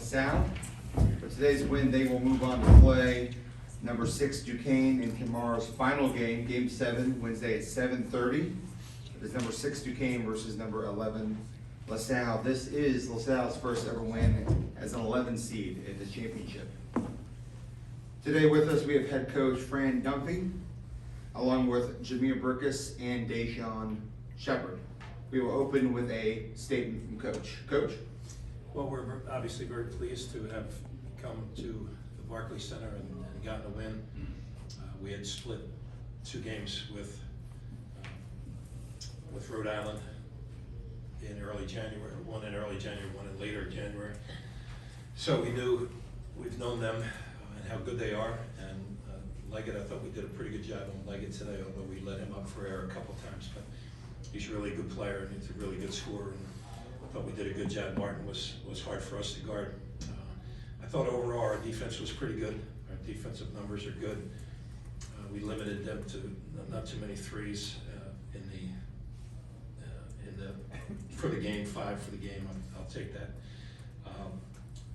LaSalle. For today's win, they will move on to play number 6 Duquesne in tomorrow's final game, Game 7, Wednesday at 7:30. It is number 6 Duquesne versus number 11 LaSalle. This is LaSalle's first ever win as an 11 seed in the championship. Today with us, we have head coach Fran Dunphy, along with Jhamir Brickus and Daeshon Shepherd. We will open with a statement from Coach. Coach? Well, we're obviously very pleased to have come to the Barclays Center and gotten a win. We had split 2 games with Rhode Island in early January, one in early January, one in later January. So we've known them and how good they are. And Leggett, I thought we did a pretty good job on Leggett today, although we let him up for air a couple times. But he's a really good player and he's a really good scorer. And I thought we did a good job. Martin was hard for us to guard. I thought overall our defense was pretty good. Our defensive numbers are good. We limited them to not too many threes for the game, 5 for the game. I'll take that.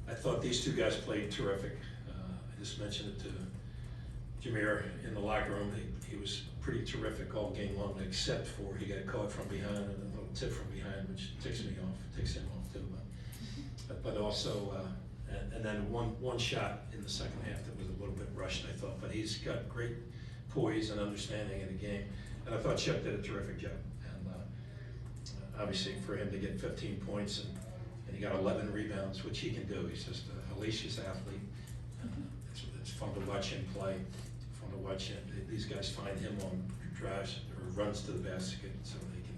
I thought these 2 guys played terrific. I just mentioned it to Jhamir in the locker room. He was pretty terrific all game long, except for he got caught from behind and a little tip from behind, which ticks him off too. But also, and then one shot in the second half that was a little bit rushed, I thought. But he's got great poise and understanding of the game, and I thought Shep did a terrific job. And obviously, for him to get 15 points and he got 11 rebounds, which he can do. He's just a hellacious athlete. It's fun to watch him play. Fun to watch him. These guys find him on drives or runs to the basket, so they can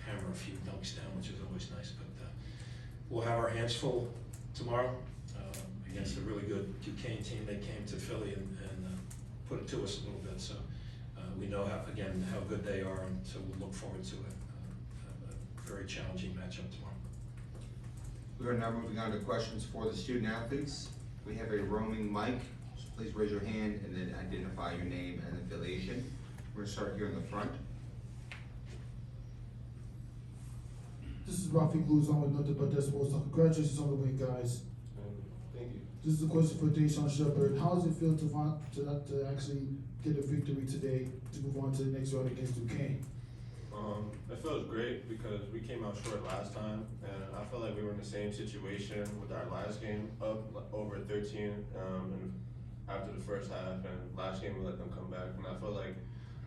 hammer a few dunks down, which is always nice. But we'll have our hands full tomorrow against a really good Duquesne team. They came to Philly and put it to us a little bit. So we know how good they are, and so we'll look forward to a very challenging matchup tomorrow. We are now moving on to questions for the student athletes. We have a roaming mic. So please raise your hand and then identify your name and affiliation. We're gonna start here in the front. This is Rafi Luzon with nothing but decibels. So congratulations on the win, guys. Thank you. This is a question for Daeshon Shepherd. How does it feel to actually get a victory today to move on to the next round against Duquesne? It feels great because we came out short last time, and I felt like we were in the same situation with our last game, up over 13, and after the first half, and last game we let them come back, and I felt like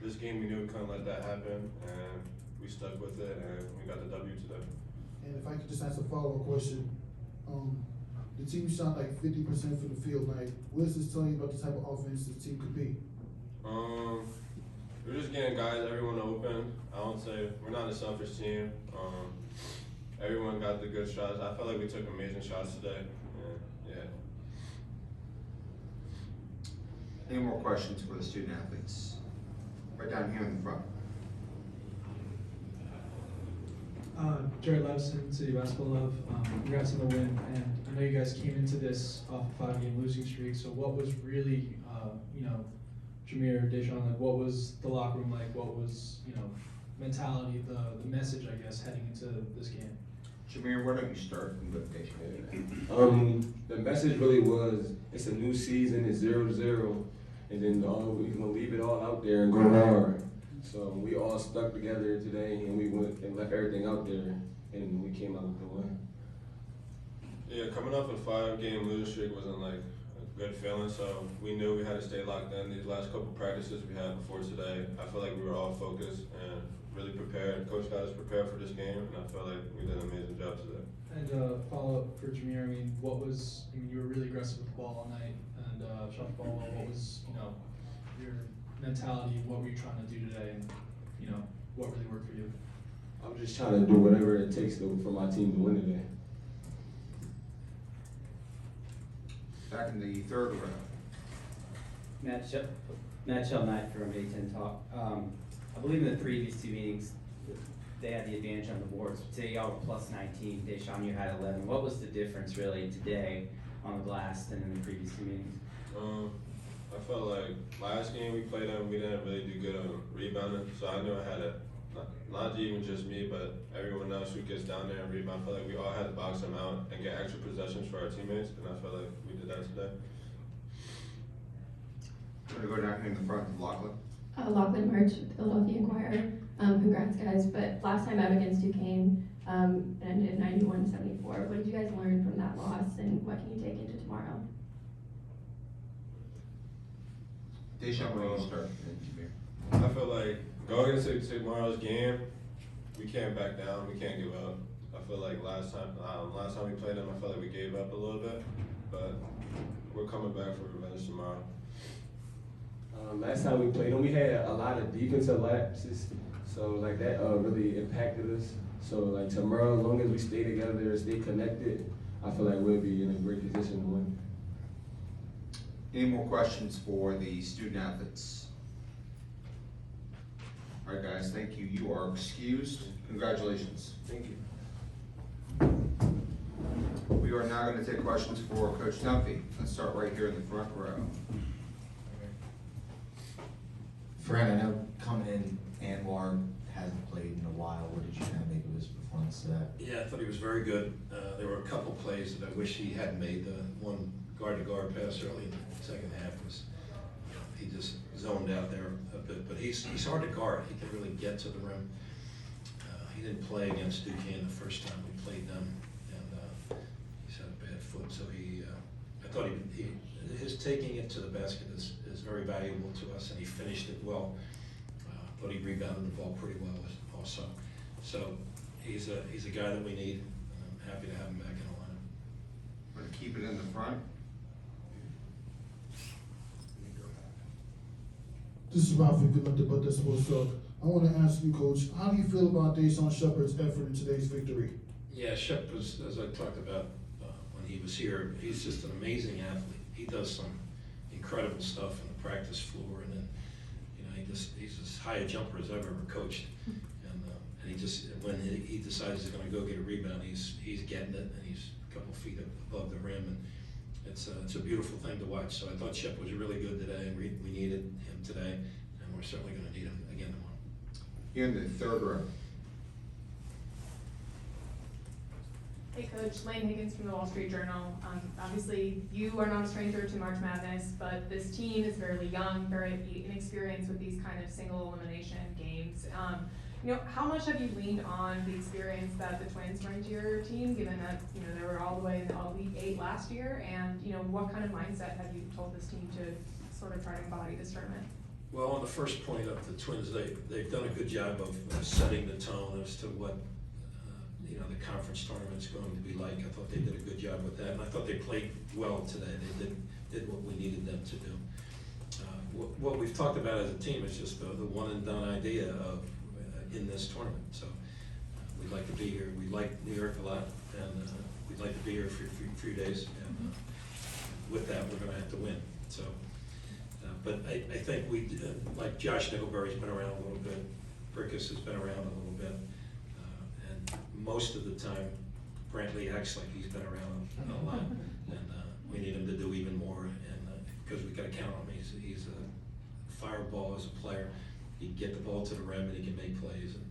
this game we knew we couldn't let that happen, and we stuck with it, and we got the W today. And if I could just ask a follow-up question, the team shot like 50% from the field. Like, what does this tell you about the type of offense the team could be? We're just getting guys, everyone open. I won't say we're not a selfish team. Everyone got the good shots. I felt like we took amazing shots today. Yeah. Any more questions for the student athletes? Right down here in the front. Jared Levison, City Basketball Love. Congrats on the win, and I know you guys came into this off a 5-game losing streak. So what was really, Jhamir, Daeshon, like what was the locker room like? What was, mentality, the message, I guess, heading into this game? Jhamir, why don't you start and go to Daeshon? The message really was, it's a new season, it's 0-0, and then we're gonna leave it all out there and go hard. So we all stuck together today, and we went and left everything out there, and we came out with the win. Yeah, coming off a 5-game losing streak wasn't like a good feeling, so we knew we had to stay locked in. These last couple practices we had before today, I feel like we were all focused and really prepared. Coach got us prepared for this game, and I feel like we did an amazing job today. And follow up for Jhamir, you were really aggressive with the ball all night and shot the ball well. What was, your mentality? What were you trying to do today, and what really worked for you? I'm just trying to do whatever it takes for my team to win today. Back in the third round. Matt Knight from A-10 Talk. I believe in the previous 2 meetings, they had the advantage on the boards. Today y'all were plus 19, Daeshon, you had 11. What was the difference really today on the glass than in the previous 2 meetings? I felt like last game we played them, we didn't really do good on rebounding, so I knew I had to not even just me, but everyone else who gets down there and rebound. I feel like we all had to box them out and get extra possessions for our teammates, and I feel like we did that today. I'm gonna go down here in the front to Lachlan. Lachlan March with Philadelphia Inquirer. Congrats guys, but last time out against Duquesne, it ended 91-74. What did you guys learn from that loss and what can you take into tomorrow? Daeshon, why don't you start? And Jhamir. I feel like going into tomorrow's game, we can't back down. We can't give up. I feel like last time we played them, I felt like we gave up a little bit, but we're coming back for revenge tomorrow. Last time we played them, we had a lot of defensive lapses, so like that really impacted us. So like tomorrow, as long as we stay together and stay connected, I feel like we'll be in a great position to win. Any more questions for the student athletes? All right, guys, thank you. You are excused. Congratulations. Thank you. We are now going to take questions for Coach Dunphy. Let's start right here in the front row. Fran, I know coming in, Anwar hasn't played in a while. What did you kind of make of his performance today? Yeah, I thought he was very good. There were a couple plays that I wish he hadn't made. The one guard-to-guard pass early in the second half was, he just zoned out there a bit. But he's hard to guard. He can really get to the rim. He didn't play against Duquesne the first time we played them, and he's had a bad foot. So I thought his taking it to the basket is very valuable to us, and he finished it well. Thought he rebounded the ball pretty well also. So he's a guy that we need. I'm happy to have him back in the lineup. We're going to keep it in the front. This is Ralphie Good Nothing But That's Sports Talk. I want to ask you, Coach, how do you feel about Daeshon Shepherd's effort in today's victory? Yeah, Shep was, as I talked about when he was here, he's just an amazing athlete. He does some incredible stuff on the practice floor, and then, he's as high a jumper as I've ever coached. And he just, when he decides he's going to go get a rebound, he's getting it, and he's a couple feet above the rim, and it's a beautiful thing to watch. So I thought Shep was really good today, and we needed him today, and we're certainly going to need him again tomorrow. Here in the third row. Hey Coach, Lane Higgins from the Wall Street Journal. Obviously, you are not a stranger to March Madness, but this team is fairly young, very inexperienced with these kind of single elimination games. How much have you leaned on the experience that the Twins bring to your team, given that they were all the way in the Elite Eight last year, and what kind of mindset have you told this team to sort of try to embody this tournament? Well, on the first point of the Twins, they've done a good job of setting the tone as to what the conference tournament's going to be like. I thought they did a good job with that, and I thought they played well today. They did what we needed them to do. What we've talked about as a team is just the one and done idea of in this tournament. So we'd like to be here. We like New York a lot, and we'd like to be here for a few days. And with that, we're going to have to win. So. But I think we, like Josh Nickelberry's been around a little bit, Brickus has been around a little bit, and most of the time, Brantley acts like he's been around a lot, and we need him to do even more, and because we got to count on him. He's a fireball as a player. He can get the ball to the rim and he can make plays, and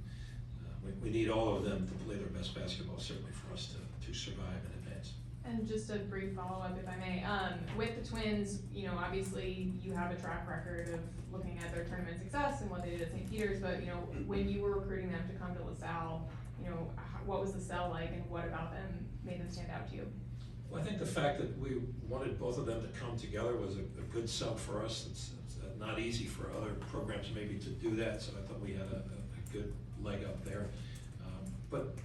we need all of them to play their best basketball, certainly for us to survive and advance. And just a brief follow-up, if I may. With the Twins, obviously you have a track record of looking at their tournament success and what they did at St. Peter's, but, when you were recruiting them to come to LaSalle, what was the sell like and what about them made them stand out to you? Well, I think the fact that we wanted both of them to come together was a good sell for us. It's not easy for other programs maybe to do that, so I thought we had a good leg up there. But,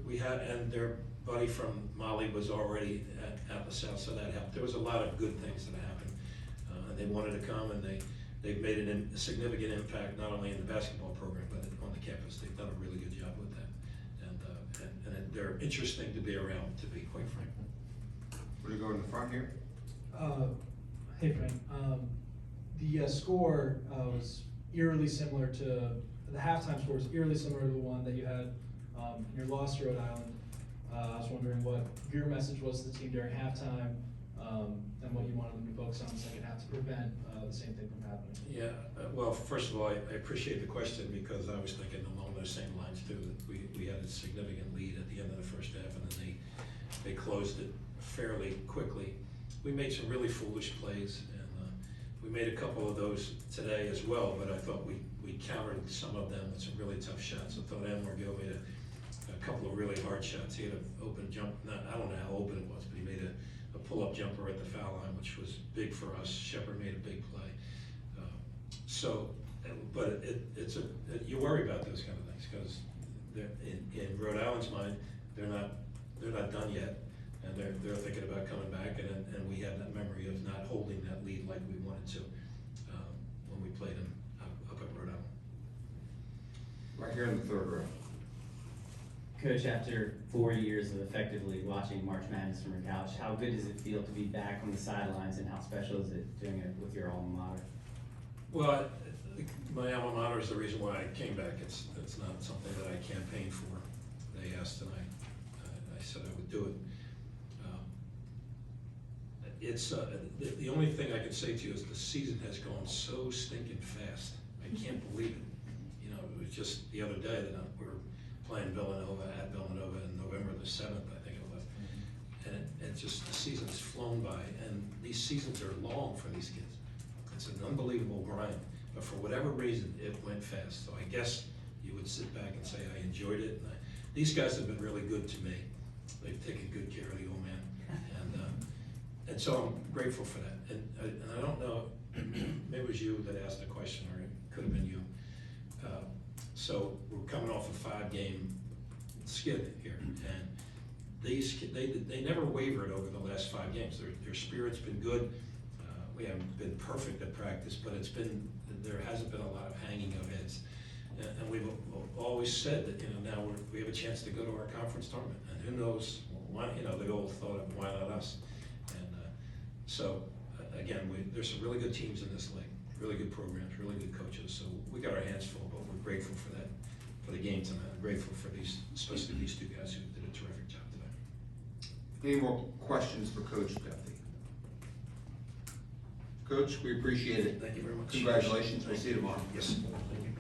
we had, and their buddy from Mali was already at LaSalle, so that helped. There was a lot of good things that happened. And they wanted to come, and they've made a significant impact, not only in the basketball program, but on the campus. They've done a really good job with that. And they're interesting to be around, to be quite frank. We're going to go in the front here. Hey, Frank. The score was eerily similar to, the halftime score was eerily similar to the one that you had in your loss to Rhode Island. I was wondering what your message was to the team during halftime, and what you wanted them to focus on in the second half to prevent the same thing from happening? Yeah, well, first of all, I appreciate the question because I was thinking along those same lines too. That we had a significant lead at the end of the first half and then they closed it fairly quickly. We made some really foolish plays and we made a couple of those today as well, but I thought we countered some of them with some really tough shots. I thought Gil made a couple of really hard shots. He had an open jump, I don't know how open it was, but he made a pull-up jumper at the foul line, which was big for us. Shepherd made a big play. But you worry about those kind of things because in Rhode Island's mind, they're not done yet, and they're thinking about coming back, and we have that memory of not holding that lead like we wanted to when we played them up at Rhode Island. Right here in the third row. Coach, after 4 years of effectively watching March Madness from your couch, how good does it feel to be back on the sidelines, and how special is it doing it with your alma mater? Well, my alma mater is the reason why I came back. It's not something that I campaigned for. They asked and I said I would do it. The only thing I can say to you is the season has gone so stinking fast. I can't believe it. You know, it was just the other day that we were playing Villanova at Villanova in November the 7th, I think it was. And it just, the season's flown by, and these seasons are long for these kids. It's an unbelievable grind, but for whatever reason, it went fast. So I guess you would sit back and say I enjoyed it. And these guys have been really good to me. They've taken good care of the old man, and so I'm grateful for that. And I don't know, maybe it was you that asked the question, or it could have been you. So we're coming off a 5-game skid here, and they never wavered over the last 5 games. Their spirit's been good. We haven't been perfect at practice, but there hasn't been a lot of hanging of heads. And we've always said that, now we have a chance to go to our conference tournament, and who knows, why, the old thought of why not us? And so again, there's some really good teams in this league, really good programs, really good coaches. So we got our hands full, but we're grateful for that, for the game tonight. I'm grateful for especially these 2 guys who did a terrific job today. Any more questions for Coach Dunphy? Coach, we appreciate it. Thank you very much. Congratulations. We'll see you tomorrow. Yes. Thank you.